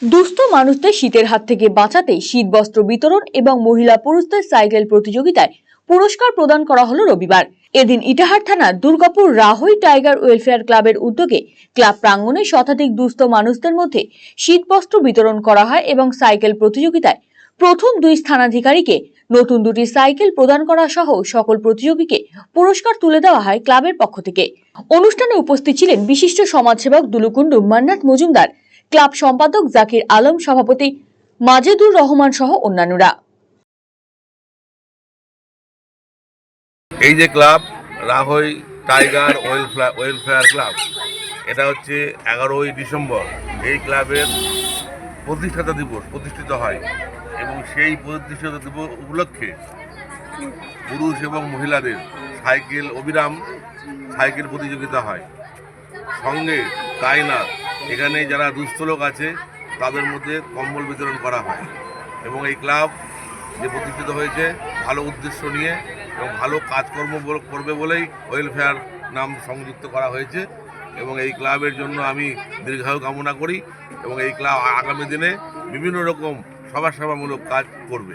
দুস্থ মানুষদের শীতের হাত থেকে বাঁচাতে শীত বস্ত্র বিতরণ এবং মহিলা পুরুষদের সাইকেল প্রতিযোগিতায় পুরস্কার প্রদান করা হলো রবিবার। এদিন ইটাহার থানার দুর্গাপুর রাহই টাইগার ওয়েলফেয়ার ক্লাবের উদ্যোগে ক্লাব প্রাঙ্গণে শতাধিক দুস্থ মানুষদের মধ্যে শীত বস্ত্র বিতরণ করা হয় এবং সাইকেল প্রতিযোগিতায় প্রথম 2 স্থানাধিকারীকে নতুন 2টি সাইকেল প্রদান করা সহ সকল প্রতিযোগীকে পুরস্কার তুলে দেওয়া হয় ক্লাবের পক্ষ থেকে। অনুষ্ঠানে উপস্থিত ছিলেন বিশিষ্ট সমাজসেবক দুলুকুন্ডু মান্নাত মজুমদার, ক্লাব সম্পাদক জাকির আলম, সভাপতি মাজেদুর রহমান সহ অন্যান্যরা। এই যে ক্লাব রাহই টাইগার ওয়েলফেয়ার ক্লাব, এটা হচ্ছে 11ই ডিসেম্বর এই ক্লাবের প্রতিষ্ঠাতা দিবস প্রতিষ্ঠিত হয় এবং সেই প্রতিষ্ঠাতা দিবস উপলক্ষে পুরুষ এবং মহিলাদের সাইকেল অবিরাম সাইকেল প্রতিযোগিতা হয়। সঙ্গে তাই না, এখানে যারা দুস্থ লোক আছে তাদের মধ্যে কম্বল বিতরণ করা হয় এবং এই ক্লাব যে প্রতিষ্ঠিত হয়েছে ভালো উদ্দেশ্য নিয়ে এবং ভালো কাজকর্ম করবে বলেই ওয়েলফেয়ার নাম সংযুক্ত করা হয়েছে এবং এই ক্লাবের জন্য আমি দীর্ঘায়ু কামনা করি এবং এই ক্লাব আগামী দিনে বিভিন্ন রকম সমাজসেবামূলক কাজ করবে।